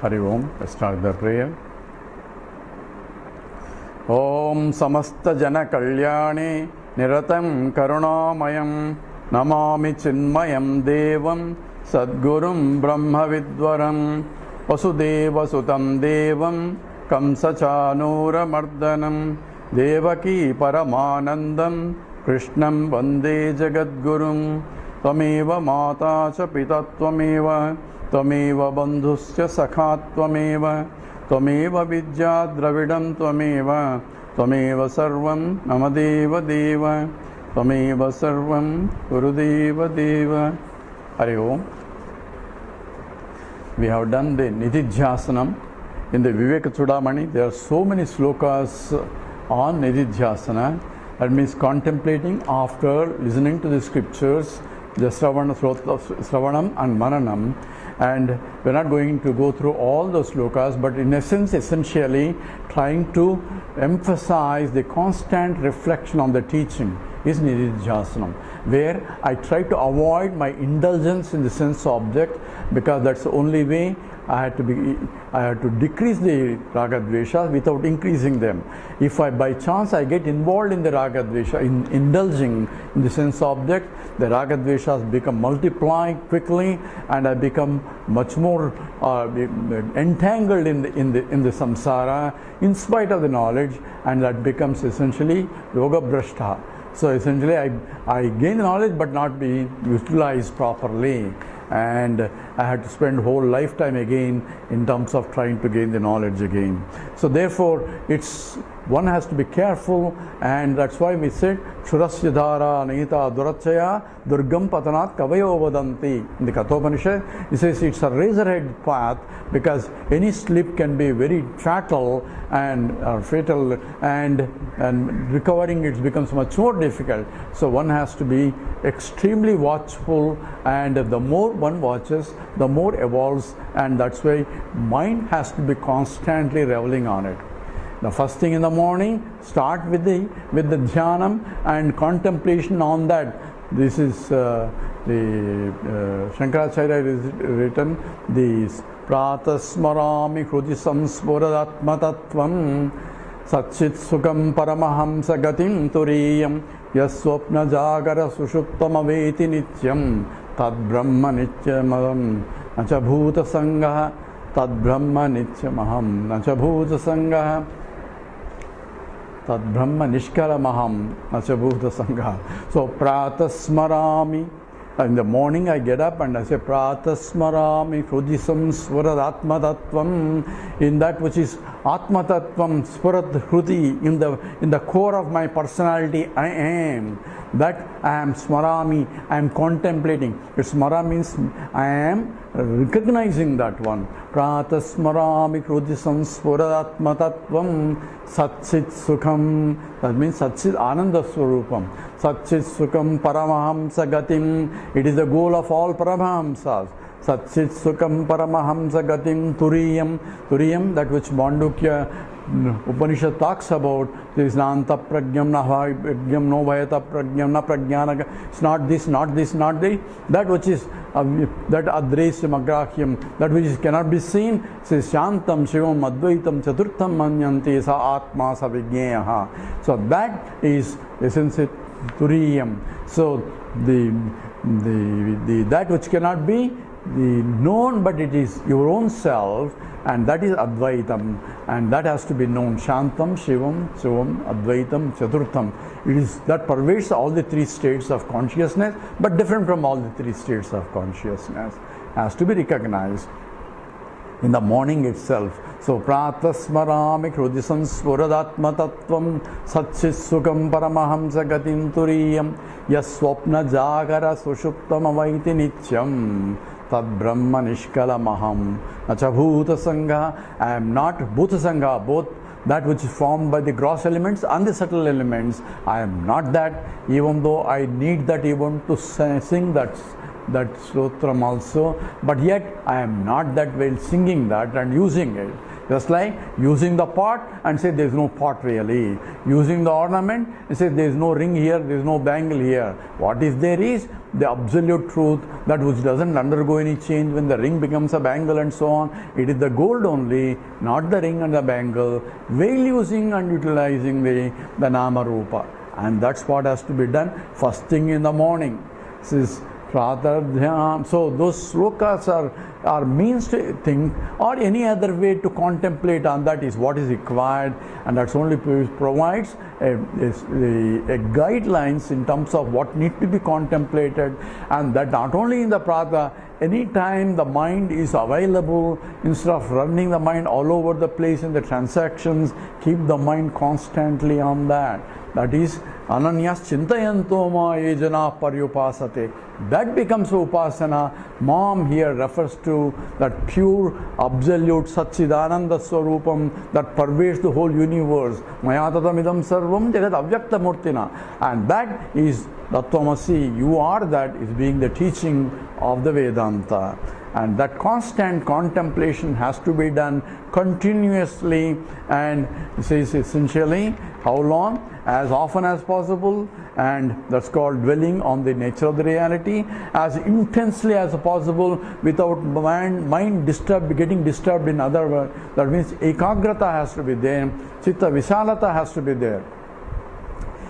Hari Om. Let's start the prayer. Om Samasta Jana Kalyane Niratam Karunamayam Namami Chinmayam Devam Sadgurum Brahma Vidwaram Vasudeva Sutam Devam Kamsachanura Mardanam Devaki Paramanandam Krishnam Vande Jagadgurum Tvameva Mata Cha Pita Tvameva Tvameva Bandhusya Sakha Tvameva Tvameva Vidya Dravidam Tvameva Tvameva Sarvam Namadeva Deva Tvameva Sarvam Gurudeva Deva. Hari Om. We have done the Nididhyasanam in the Viveka Chudamani. There are so many slokas on Nididhyasana. That means contemplating after listening to the scriptures, the Sravanam and Mananam. And we're not going to go through all those slokas, but in essence, essentially trying to emphasize the constant reflection on the teaching is Nididhyasanam, where I try to avoid my indulgence in the sense object, because that's the only way I had to decrease the raga dvesha without increasing them. If by chance I get involved in the raga dvesha, in indulging in the sense object, the raga dveshas become multiplied quickly, and I become much more entangled in the samsara in spite of the knowledge, and that becomes essentially yoga brashta. So essentially I gain knowledge but not be utilized properly, and I had to spend whole lifetime again in terms of trying to gain the knowledge again. So therefore one has to be careful, and that's why we said Shurasya Dhara Nita Durachaya Durgam Patanat Kavayo Vadanti. In the Kathopanishad it says it's a razorhead path, because any slip can be very fatal, and recovering it becomes much more difficult. So one has to be extremely watchful, and the more one watches, the more evolves, and that's why mind has to be constantly reveling on it. The first thing in the morning, start with the dhyanam and contemplation on that. This is Shankaracharya is written this Pratasmarami Hrudi Samspuradatmatattvam Satchit Sukham Paramahamsa Gatim Turiyam Yaswapna Jagara Sushuptamaveti Nityam Tad Brahma Nityamaham Nacha Bhuta Sangaha Tad Brahma Nityamaham Nacha Bhuta Sangaha Tad Brahma Nishkalamaham Nacha Bhuta Sangaha. So Pratasmarami, in the morning I get up and I say Pratasmarami Hrudisam Swarat Atmatattvam, in that which is Atmatattvam Swarat Hrudi, in the core of my personality I am. That I am Smarami, I am contemplating. Smara means I am recognizing that one. Pratasmarami Hrudisam Swarat Atmatattvam Satchit Sukham, that means Satchit Ananda Swarupam. Satchit Sukham Paramahamsa Gatim, it is the goal of all Paramahamsas. Satchit Sukham Paramahamsa Gatim Turiyam, Turiyam, that which Mandukya Upanishad talks about. There is Nanta Pragyam, Nahagyam, no Vayata Pragyam, na Pragyana. It's not this, not this, not this. That which is that Adresyam Agrahyam, that which cannot be seen, says Shantam Shivam Advaitam Chaturtham Manyanti Sa Atma Sa Vigneyaha. So that is essentially Turiyam. So the that which cannot be known, but it is your own self, and that is Advaitam, and that has to be known. Shantam, Shivam, Advaitam, Chaturtham. It is that pervades all the three states of consciousness, but different from all the three states of consciousness, has to be recognized in the morning itself. So Pratasmarami Hrudisam Svuradatmatattvam Satchit Sukham Paramahamsa Gatim Turiyam Yaswapna Jagara Sushuptamavaiti Nityam Tad Brahma Nishkalamaham Nacha Bhuta Sangha. I am not Bhuta Sangha, both that which is formed by the gross elements and the subtle elements. I am not that, even though I need that even to sing that slotram also, but yet I am not that while singing that and using it. Just like using the pot and say there is no pot really. Using the ornament and say there is no ring here, there is no bangle here. What is there is the absolute truth, that which doesn't undergo any change when the ring becomes a bangle and so on. It is the gold only, not the ring and the bangle. Well using and utilizing the Nama Rupa. And that's what has to be done first thing in the morning. This is Pratardhyam. So those slokas are means to think, or any other way to contemplate on that is what is required, and that's only provides a guidelines in terms of what need to be contemplated, and that not only in the Prata, anytime the mind is available, instead of running the mind all over the place in the transactions, keep the mind constantly on that. That is Ananyas Chintayanto Ma Ejana Paryupasate. That becomes Upasana. Mom here refers to that pure, absolute Satchidananda Swarupam that pervades the whole universe. Mayatatamidam Sarvam Jagat Avyakta Murtina. And that is Tattvamasi. You are that is being the teaching of the Vedanta. And that constant contemplation has to be done continuously, and it says essentially how long? As often as possible, and that's called dwelling on the nature of the reality as intensely as possible without mind getting disturbed in other words. That means ekagrata has to be there, chitta visalata has to be there.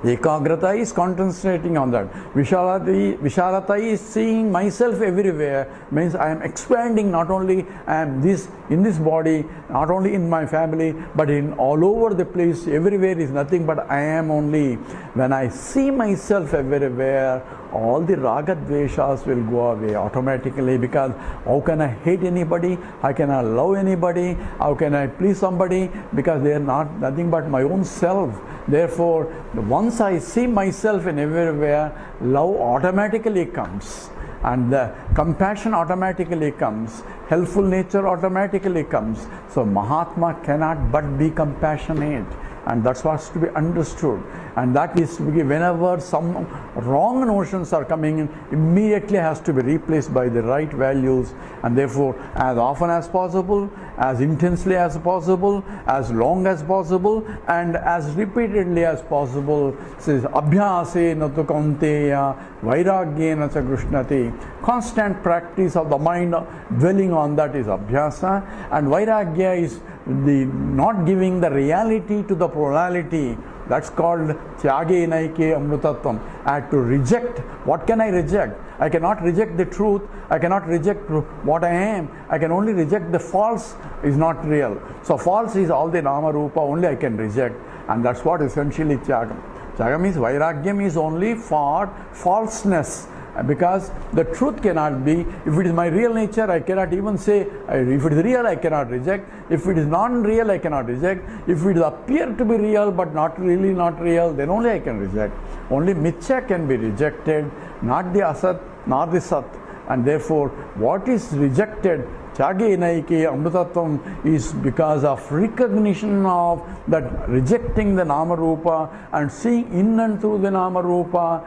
Ekagrata is concentrating on that. Vishalata is seeing myself everywhere, means I am expanding, not only I am this in this body, not only in my family, but in all over the place. Everywhere is nothing but I am only. When I see myself everywhere, all the raga dveshas will go away automatically, because how can I hate anybody? How can I love anybody? How can I please somebody? Because they are nothing but my own self. Therefore, once I see myself in everywhere, love automatically comes, and the compassion automatically comes, helpful nature automatically comes. So Mahatma cannot but be compassionate, and that's what's to be understood. And that is to be, whenever some wrong notions are coming in, immediately has to be replaced by the right values. And therefore, as often as possible, as intensely as possible, as long as possible, and as repeatedly as possible, says Abhyase natu kaunteya vairagyena cha krishnati. Constant practice of the mind dwelling on that is Abhyasa, and Vairagya is the not giving the reality to the plurality. That's called Tyage Naike Amrutatvam. I have to reject. What can I reject? I cannot reject the truth. I cannot reject what I am. I can only reject the false is not real. So false is all the Nama Rupa, only I can reject. And that's what essentially Tyagam. Tyagam means Vairagyam is only for falseness. Because the truth cannot be, if it is my real nature, I cannot even say, if it is real, I cannot reject. If it is non-real, I cannot reject. If it appear to be real but not really not real, then only I can reject. Only Mithya can be rejected, not the Asat, nor the Sat. And therefore, what is rejected, Tyage Naike Amrutatvam, is because of recognition of that, rejecting the Nama Rupa and seeing in and through the Nama Rupa,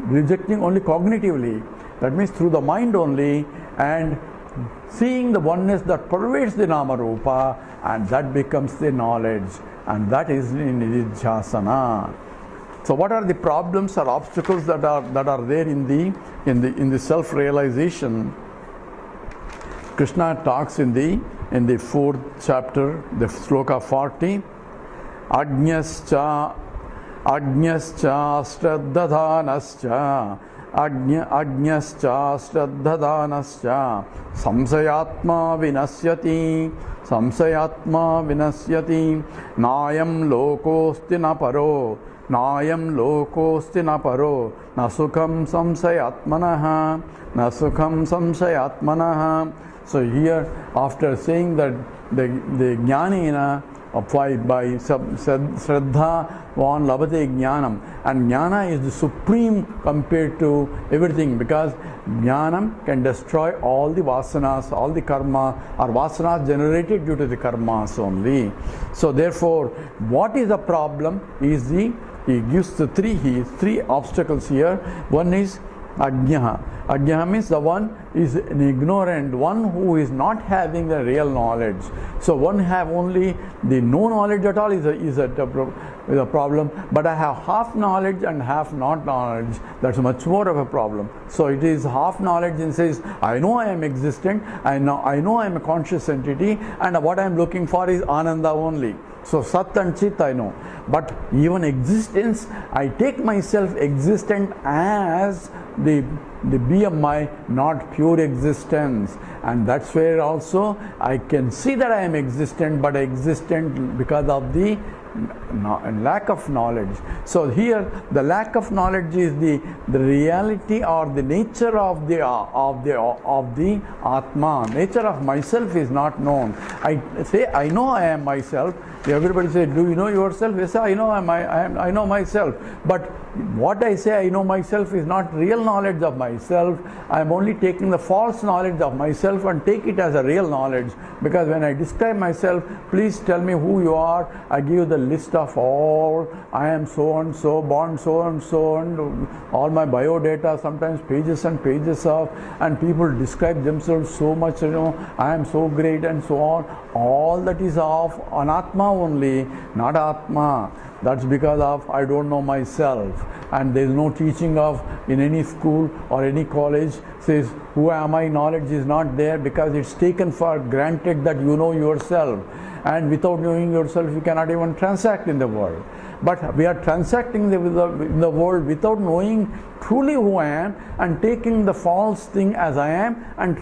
rejecting only cognitively, that means through the mind only, and seeing the oneness that pervades the Nama Rupa, and that becomes the knowledge, and that is in Nididhyasana. So what are the problems or obstacles that are there in the self-realization? Krishna talks in the 4th chapter, the sloka 40, Ajñascha Shraddhadhanascha Ajñascha Shraddhadhanascha Samsayatma Vinasyati Nayam Lokosti Naparo Nasukam Samsayatmanaha. So here, after saying that the Jnanina by Shraddha Van Labate Jnanam, and Jnana is the supreme compared to everything, because Jnanam can destroy all the vasanas, all the karma, or vasanas generated due to the karmas only. So therefore, what is the problem is he gives the three obstacles here. One is Ajñaha. Ajñaha means the one is an ignorant, one who is not having the real knowledge. So one have only the no knowledge at all is a problem, but I have half knowledge and half not knowledge. That's much more of a problem. So it is half knowledge and says, I know I am existent, I know I am a conscious entity, and what I am looking for is Ananda only. So Sat and Chit I know. But even existence, I take myself existent as the BMI, not pure existence. And that's where also I can see that I am existent, but existent because of the lack of knowledge. So here the lack of knowledge is the reality or the nature of the Atma. Nature of myself is not known. I say I know I am myself. Everybody say, do you know yourself? Yes, I know I know myself. But what I say I know myself is not real knowledge of myself. I am only taking the false knowledge of myself and take it as a real knowledge. Because when I describe myself, please tell me who you are. I give you the list of all. I am so and so, born so and so, and all my biodata, sometimes pages and pages of, and people describe themselves so much, I am so great and so on. All that is of Anatma only, not Atma. That's because of I don't know myself, and there is no teaching of in any school or any college says who am I. Knowledge is not there because it's taken for granted that you know yourself, and without knowing yourself you cannot even transact in the world. But we are transacting in the world without knowing truly who I am, and taking the false thing as I am and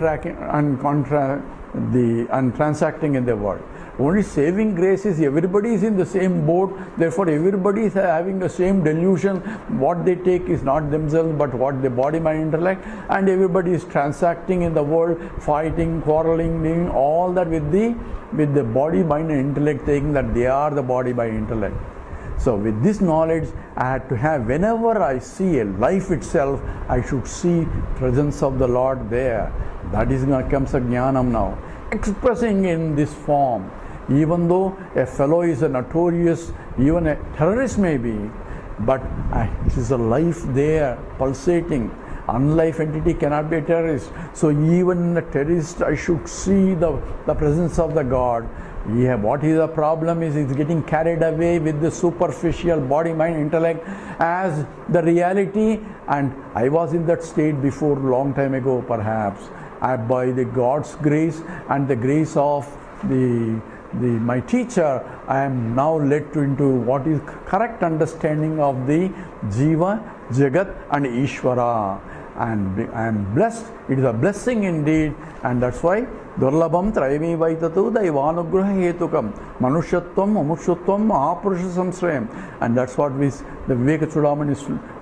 transacting in the world. Only saving grace is everybody is in the same boat, therefore everybody is having the same delusion. What they take is not themselves but what the body, mind, intellect, and everybody is transacting in the world, fighting, quarreling, doing all that with the body, mind and intellect, thinking that they are the body, mind, intellect. So with this knowledge I had to have, whenever I see a life itself, I should see presence of the Lord there. That is comes a jnanam now, expressing in this form. Even though a fellow is a notorious, even a terrorist may be, but it is a life there pulsating. Unlife entity cannot be a terrorist. So even a terrorist, I should see the presence of the God. Yeah, what is the problem is it's getting carried away with the superficial body, mind, intellect as the reality. And I was in that state before, long time ago perhaps. By the God's grace and the grace of my teacher, I am now led into what is correct understanding of the Jiva, Jagat and Ishvara. And I am blessed. It is a blessing indeed, and that's why Durlabham Trayami Vaitatu Daivanugraha Hetukam Manushyattvam Mumukshutvam Mahapurusha Samsrayam. And that's what the Viveka Chudamani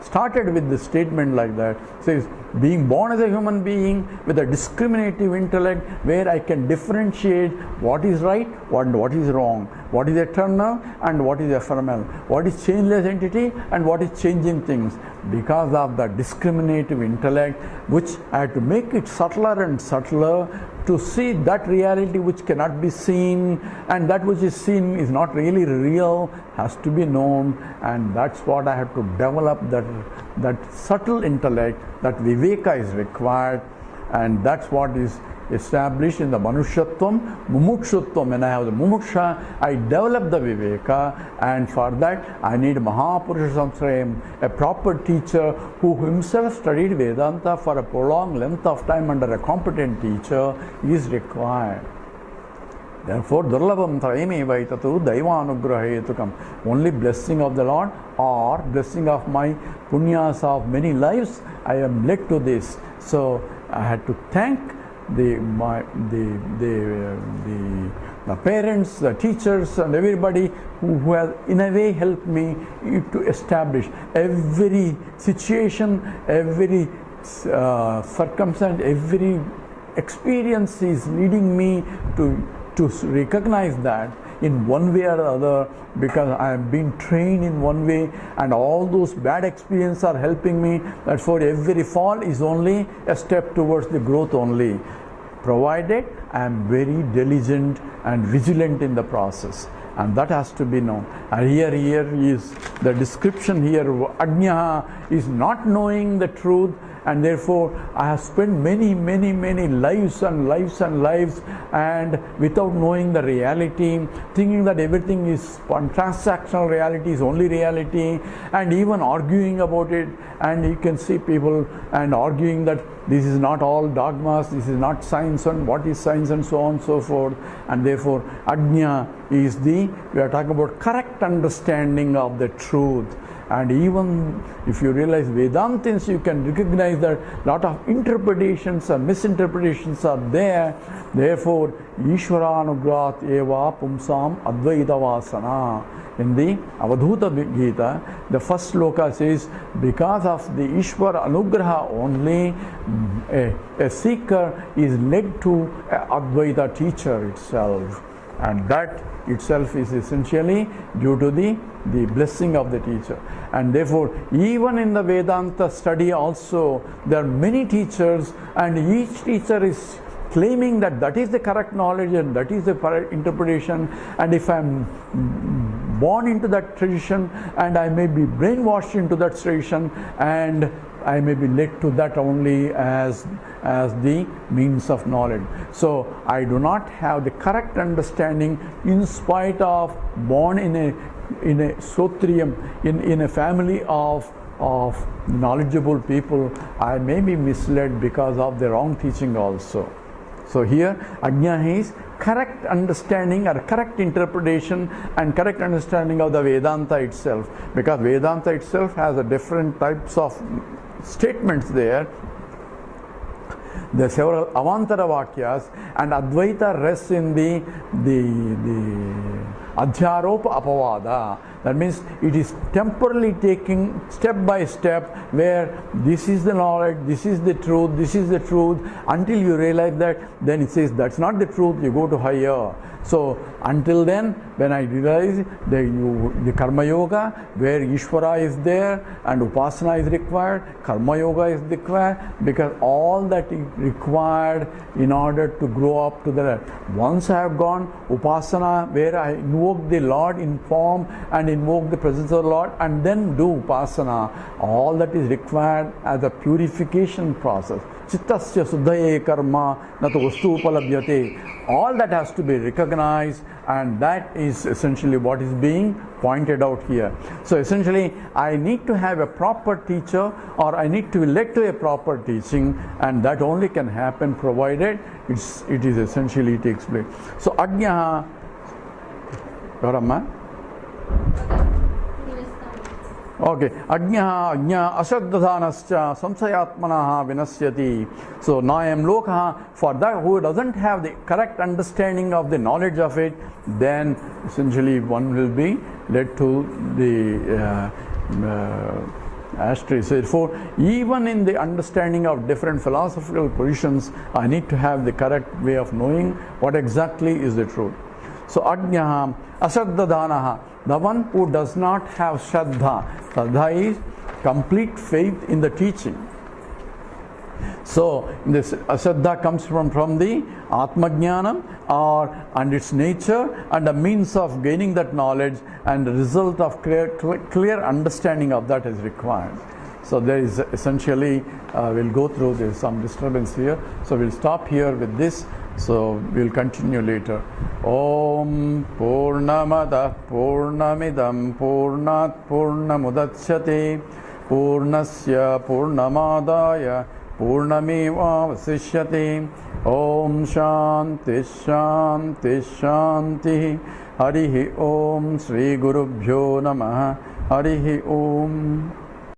started with the statement like that. Says, being born as a human being with a discriminative intellect where I can differentiate what is right, what is wrong, what is eternal and what is ephemeral, what is changeless entity and what is changing things. Because of the discriminative intellect, which I had to make it subtler and subtler to see that reality which cannot be seen, and that which is seen is not really real, has to be known. And that's what I have to develop, that subtle intellect, that viveka is required, and that's what is established in the Manushyatvam, Mumukshutvam. When I have the Mumuksha, I develop the Viveka, and for that I need Mahapurusha Samsrayam, a proper teacher who himself studied Vedanta for a prolonged length of time under a competent teacher is required. Therefore, Durlabham Trayami Vaitatu Daivanugraha Hetukam. Only blessing of the Lord or blessing of my punyas of many lives, I am led to this. So I had to thank the parents, the teachers and everybody who has in a way helped me to establish every situation, every circumstance, every experience is leading me to recognize that in one way or other, because I have been trained in one way, and all those bad experiences are helping me. That for every fall is only a step towards the growth only, provided I am very diligent and vigilant in the process, and that has to be known. And here is the description here. Ajnaha is not knowing the truth, and therefore I have spent many lives and lives and without knowing the reality, thinking that everything is transactional reality is only reality, and even arguing about it. And you can see people and arguing that this is not all dogmas, this is not science, and what is science, and so on and so forth. And therefore ajna is we are talking about correct understanding of the truth. And even if you realize Vedantins, you can recognize that a lot of interpretations and misinterpretations are there. Therefore, Ishvaranugrahat eva pumsam advaita vasana. In the Avadhuta Gita, the first sloka says, because of the Ishvara Anugraha only, a seeker is led to Advaita teacher itself. And that itself is essentially due to the blessing of the teacher. And therefore, even in the Vedanta study also, there are many teachers, and each teacher is claiming that that is the correct knowledge and that is the correct interpretation. And if I am born into that tradition, and I may be brainwashed into that tradition, and I may be led to that only as the means of knowledge. So I do not have the correct understanding in spite of born in a Sotriyam, in a family of knowledgeable people. I may be misled because of the wrong teaching also. So here ajna is correct understanding or correct interpretation and correct understanding of the Vedanta itself, because Vedanta itself has a different types of statements there. There are several avantara vakyas, and Advaita rests in the adhyaropa apavada. That means it is temporarily taking step by step, where this is the knowledge, this is the truth, until you realize that, then it says that's not the truth, you go to higher. So until then, when I realize the Karma Yoga, where Ishvara is there and Upasana is required, Karma Yoga is required, because all that is required in order to grow up to the. Once I have gone Upasana, where I invoke the Lord in form and invoke the presence of the Lord, and then do Upasana, all that is required as a purification process. Chittasya suddhaye karma nato vastu upalabhyate. All that has to be recognized, and that is essentially what is being pointed out here. So essentially, I need to have a proper teacher, or I need to be led to a proper teaching, and that only can happen provided it is essentially takes place. So ajna, Garamma. Okay, ajna asaddhanascha samsayatmanaha vinasyati. So nayam lokaha, for that who doesn't have the correct understanding of the knowledge of it, then essentially one will be led to the astray. So therefore, even in the understanding of different philosophical positions, I need to have the correct way of knowing what exactly is the truth. So ajna asaddhanaha, the one who does not have shraddha. Shraddha is complete faith in the teaching. So this asaddha comes from the Atmajnanam, and its nature and the means of gaining that knowledge, and the result of clear understanding of that is required. So there is essentially, we'll go through, there's some disturbance here. So we'll stop here with this. So we'll continue later. Om Purnamada Purnamidam Purnat Purnamudachyate Purnasya Purnamadaya Purnameva Vasishyate. Om Shanti Shanti Shanti. Harihi Om Sri Gurubhyo Namaha. Harihi Om.